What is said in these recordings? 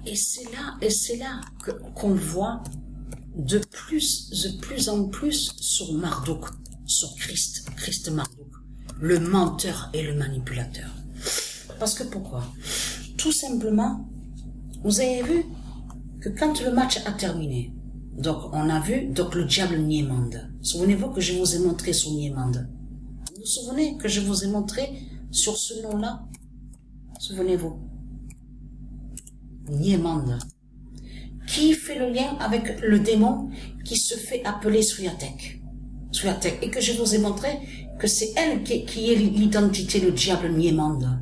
Et c'est là qu'on voit de plus en plus sur Marduk, sur Christ Marduk, le menteur et le manipulateur. Parce que pourquoi? Tout simplement, vous avez vu que quand le match a terminé, donc on a vu donc le diable Niemande. Souvenez-vous que je vous ai montré son Niemande. Vous vous souvenez que je vous ai montré sur ce nom-là? Souvenez-vous. Niemande. Qui fait le lien avec le démon qui se fait appeler Swiatek. Et que je vous ai montré que c'est elle qui est l'identité, le diable Niemande.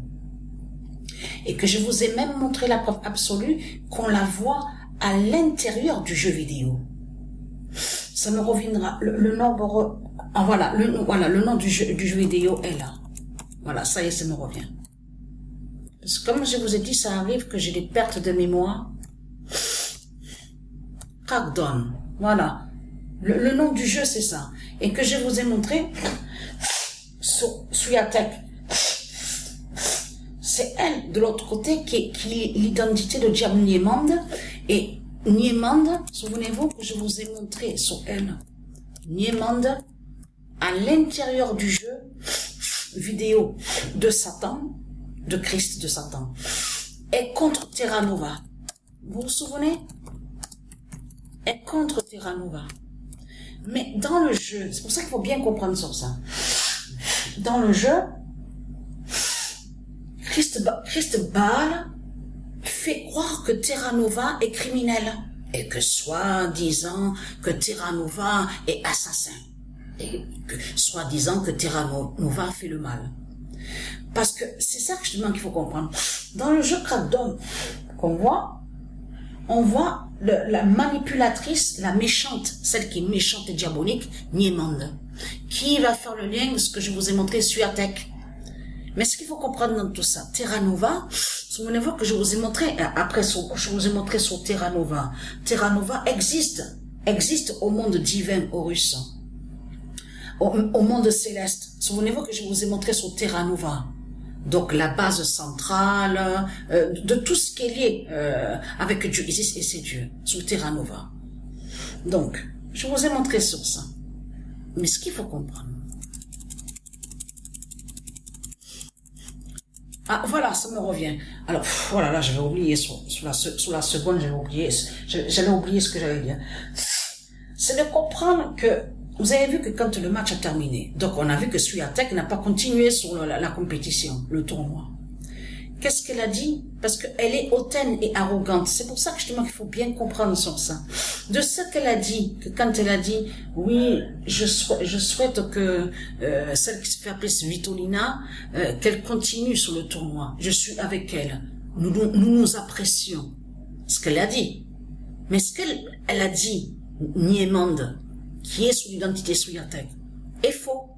Et que je vous ai même montré la preuve absolue qu'on la voit à l'intérieur du jeu vidéo. Ça me reviendra. Le nom du jeu vidéo est là. Voilà, ça y est, ça me revient. Parce que comme je vous ai dit, ça arrive que j'ai des pertes de mémoire. Crackdown. Voilà. Le nom du jeu, c'est ça. Et que je vous ai montré sur Swiatek. C'est elle, de l'autre côté, qui est l'identité de diable Niemande. Et Niemande, souvenez-vous que je vous ai montré sur elle. Niemande, à l'intérieur du jeu vidéo de Satan, de Christ de Satan, est contre Terra Nova. Vous vous souvenez? Est contre Terra Nova. Mais dans le jeu, c'est pour ça qu'il faut bien comprendre sur ça. Dans le jeu, Christ Baal fait croire que Terra Nova est criminel et que soi-disant que Terra Nova est assassin et que soi-disant que Terra Nova fait le mal. Parce que c'est ça que justement qu'il faut comprendre. Dans le jeu Crackdown qu'on voit, on voit la manipulatrice, la méchante, celle qui est méchante et diabolique, Niemande, qui va faire le lien de ce que je vous ai montré Swiatek. Mais ce qu'il faut comprendre dans tout ça, Terra Nova, souvenez-vous que je vous ai montré, je vous ai montré sur Terra Nova. Terra Nova existe au monde divin Horus, au monde céleste. Souvenez-vous que je vous ai montré sur Terra Nova. Donc la base centrale de tout ce qui est lié avec Dieu Isis et ses dieux, sur Terra Nova. Donc, je vous ai montré sur ça. Mais ce qu'il faut comprendre, ah, voilà, ça me revient. Alors, voilà, là, j'avais oublié, sur la seconde, j'allais oublier ce que j'allais dire. C'est de comprendre que, vous avez vu que quand le match a terminé, donc on a vu que Swiatek n'a pas continué sur la compétition, le tournoi. Qu'est-ce qu'elle a dit? Parce qu'elle est hautaine et arrogante. C'est pour ça que justement qu'il faut bien comprendre sur ça. De ce qu'elle a dit, que quand elle a dit, oui, je souhaite que celle qui se fait appeler Svitolina, qu'elle continue sur le tournoi. Je suis avec elle. Nous apprécions. Ce qu'elle a dit. Mais ce qu'elle a dit, Niemande, qui est sous l'identité Swiatek, est faux.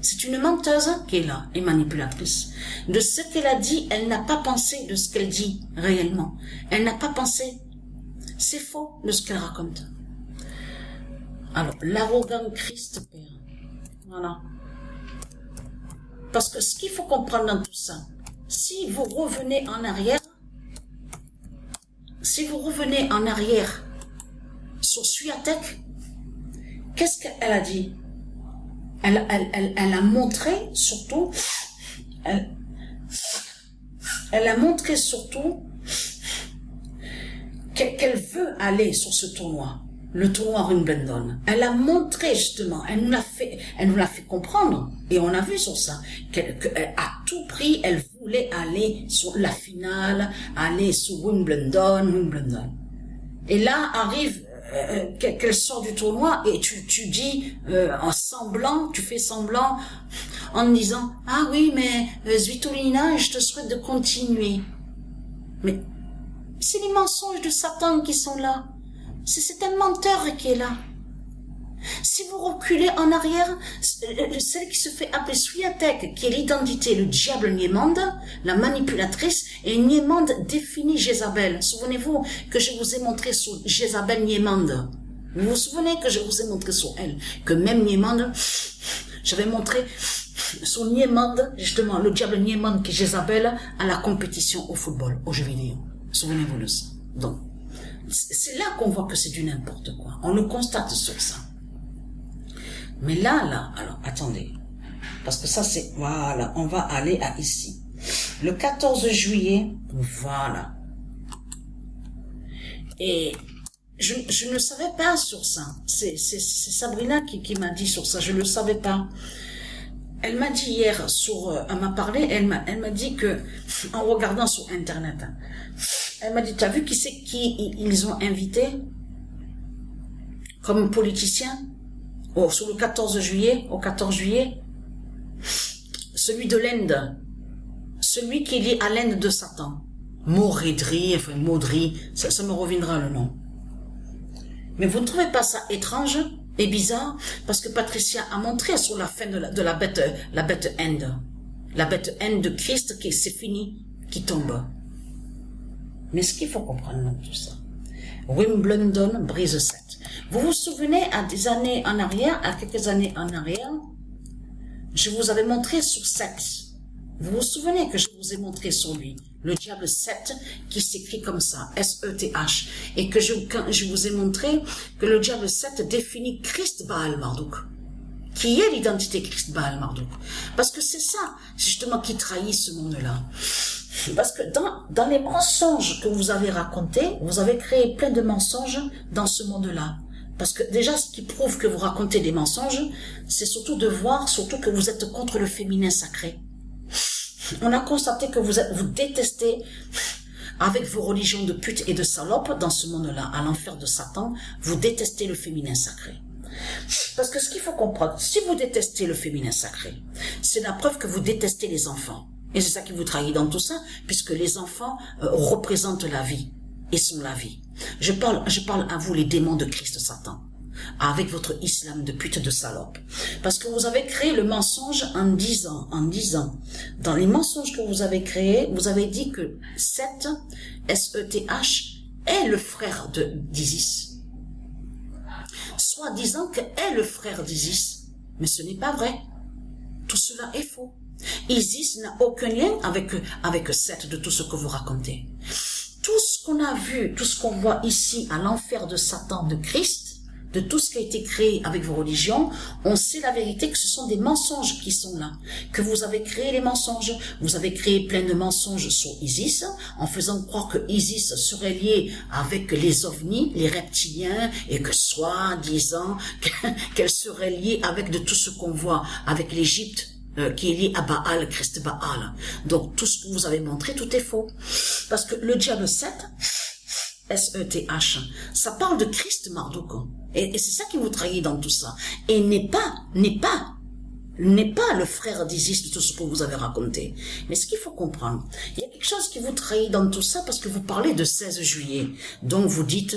C'est une menteuse qui est là et manipulatrice. De ce qu'elle a dit, elle n'a pas pensé de ce qu'elle dit réellement. Elle n'a pas pensé. C'est faux de ce qu'elle raconte. Alors, l'arrogant Christ Père. Voilà. Parce que ce qu'il faut comprendre dans tout ça, si vous revenez en arrière sur Swiatek, qu'est-ce qu'elle a dit? Elle a montré surtout, elle a montré surtout qu'elle veut aller sur ce tournoi, le tournoi Wimbledon. Elle a montré justement, elle nous l'a fait comprendre, et on a vu sur ça, qu'à tout prix, elle voulait aller sur la finale, aller sur Wimbledon. Et là arrive qu'elle sort du tournoi et tu dis tu fais semblant en disant ah oui mais Svitolina, je te souhaite de continuer. Mais c'est les mensonges de Satan qui sont là. C'est un menteur qui est là. Si vous reculez en arrière, celle qui se fait appeler Swiatek, qui est l'identité, le diable Niemande, la manipulatrice, et Niemande définit Jézabel. Souvenez-vous que je vous ai montré sur Jézabel Niemande. Vous vous souvenez que je vous ai montré sur elle, que même Niemande, j'avais montré sur Niemande, justement, le diable Niemande qui est Jézabel, à la compétition au football, aux jeux vidéo. Souvenez-vous de ça. Donc, c'est là qu'on voit que c'est du n'importe quoi. On le constate sur ça. Mais là, alors, attendez. Parce que ça, c'est, voilà, on va aller à ici. Le 14 juillet, voilà. Et je ne savais pas sur ça. C'est Sabrina qui m'a dit sur ça. Je ne le savais pas. Elle m'a dit hier elle m'a parlé, elle m'a dit que, en regardant sur Internet, elle m'a dit, tu as vu qui ils ont invité comme politicien sur le 14 juillet, au 14 juillet? Celui de l'Inde. Celui qui est lié à l'Inde de Satan. Maudry, ça me reviendra le nom. Mais vous ne trouvez pas ça étrange et bizarre? Parce que Patricia a montré sur la fin de la bête Inde. La bête Inde de Christ c'est fini, qui tombe. Mais ce qu'il faut comprendre dans tout ça, Wimbledon brise 7. Vous vous souvenez à quelques années en arrière, je vous avais montré sur 7. Vous vous souvenez que je vous ai montré sur lui, le diable 7, qui s'écrit comme ça, S-E-T-H, et que quand je vous ai montré que le diable 7 définit Christ Baal Marduk. Qui est l'identité Christ Baal Marduk? Parce que c'est ça, justement, qui trahit ce monde-là. Parce que dans les mensonges que vous avez racontés, vous avez créé plein de mensonges dans ce monde-là. Parce que déjà, ce qui prouve que vous racontez des mensonges, c'est surtout de voir, surtout que vous êtes contre le féminin sacré. On a constaté que vous détestez, avec vos religions de pute et de salope, dans ce monde-là, à l'enfer de Satan, vous détestez le féminin sacré. Parce que ce qu'il faut comprendre, si vous détestez le féminin sacré, c'est la preuve que vous détestez les enfants. Et c'est ça qui vous trahit dans tout ça, puisque les enfants représentent la vie et sont la vie. Je parle à vous, les démons de Christ Satan, avec votre islam de pute de salope. Parce que vous avez créé le mensonge en disant, dans les mensonges que vous avez créés, vous avez dit que Seth, S-E-T-H, est le frère d'Isis. Soit disant que est le frère d'Isis. Mais ce n'est pas vrai. Tout cela est faux. Isis n'a aucun lien avec Seth de tout ce que vous racontez. Tout ce qu'on a vu, tout ce qu'on voit ici à l'enfer de Satan, de Christ, de tout ce qui a été créé avec vos religions, on sait la vérité que ce sont des mensonges qui sont là, que vous avez créé les mensonges, vous avez créé plein de mensonges sur Isis, en faisant croire que Isis serait liée avec les ovnis, les reptiliens, et que soi-disant qu'elle serait liée avec de tout ce qu'on voit avec l'Égypte, qui est lié à Baal, Christ Baal. Donc tout ce que vous avez montré, tout est faux. Parce que le diable 7, S-E-T-H, ça parle de Christ Marduk. Et c'est ça qui vous trahit dans tout ça. Et n'est pas le frère d'Isis de tout ce que vous avez raconté. Mais ce qu'il faut comprendre, il y a quelque chose qui vous trahit dans tout ça parce que vous parlez de 16 juillet. Donc vous dites,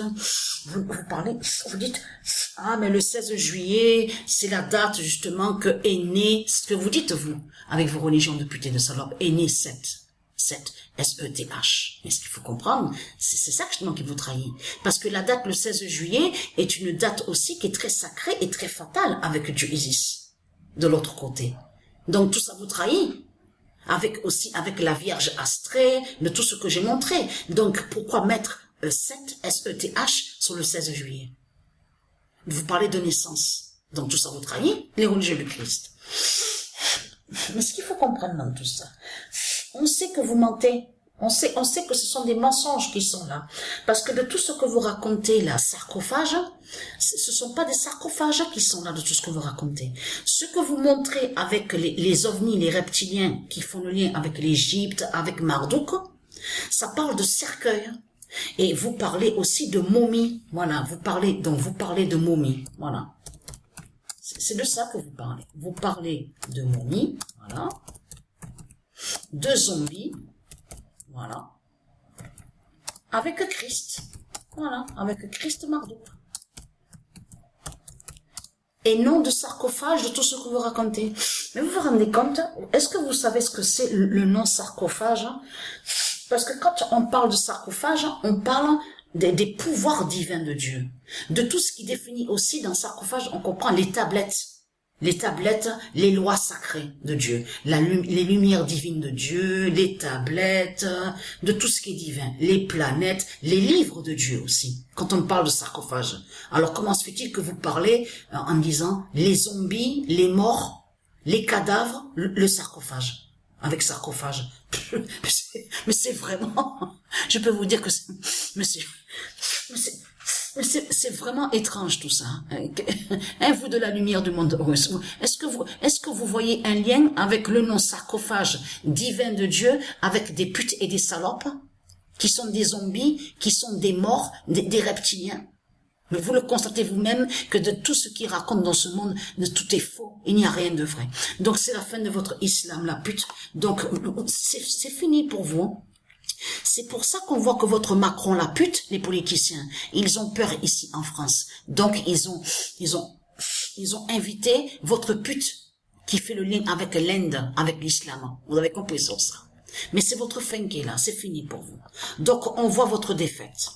ah mais le 16 juillet, c'est la date justement que est né, ce que vous dites vous, avec vos religions de pute et de salope, est né Seth, S-E-T-H. Mais ce qu'il faut comprendre, c'est ça justement qui vous trahit. Parce que la date, le 16 juillet, est une date aussi qui est très sacrée et très fatale avec Dieu Isis, de l'autre côté. Donc tout ça vous trahit. Avec la Vierge Astrée, de tout ce que j'ai montré. Donc pourquoi mettre Seth, S-E-T-H, sur le 16 juillet? Vous parlez de naissance. Donc tout ça vous trahit, les religieux du Christ. Mais ce qu'il faut comprendre dans tout ça, on sait que vous mentez. On sait que ce sont des mensonges qui sont là. Parce que de tout ce que vous racontez là, sarcophages, ce sont pas des sarcophages qui sont là de tout ce que vous racontez. Ce que vous montrez avec les ovnis, les reptiliens qui font le lien avec l'Égypte, avec Marduk, ça parle de cercueil. Et vous parlez aussi de momies. Voilà, vous parlez de momies. Voilà. C'est de ça que vous parlez. Vous parlez de momies, voilà. De zombies, voilà. Avec Christ. Voilà, avec Christ Marduk. Et non de sarcophage de tout ce que vous racontez. Mais vous vous rendez compte, est-ce que vous savez ce que c'est le nom sarcophage? Parce que quand on parle de sarcophage, on parle des pouvoirs divins de Dieu. De tout ce qui définit aussi dans sarcophage, on comprend les tablettes. Les tablettes, les lois sacrées de Dieu, les lumières divines de Dieu, les tablettes, de tout ce qui est divin, les planètes, les livres de Dieu aussi, quand on parle de sarcophage. Alors comment se fait-il que vous parlez en disant les zombies, les morts, les cadavres, le sarcophage, avec sarcophage. Mais c'est vraiment, je peux vous dire que c'est vraiment étrange tout ça. Hein, vous de la lumière du monde. Est-ce que vous voyez un lien avec le nom sarcophage divin de Dieu avec des putes et des salopes qui sont des zombies, qui sont des morts, des reptiliens? Mais vous le constatez vous-même que de tout ce qu'il raconte dans ce monde, tout est faux. Il n'y a rien de vrai. Donc c'est la fin de votre islam, la pute. Donc c'est fini pour vous. C'est pour ça qu'on voit que votre Macron, la pute, les politiciens, ils ont peur ici en France. Donc ils ont invité votre pute qui fait le lien avec l'Inde, avec l'islam. Vous avez compris sur ça. Mais c'est votre fin qui est là, c'est fini pour vous. Donc on voit votre défaite.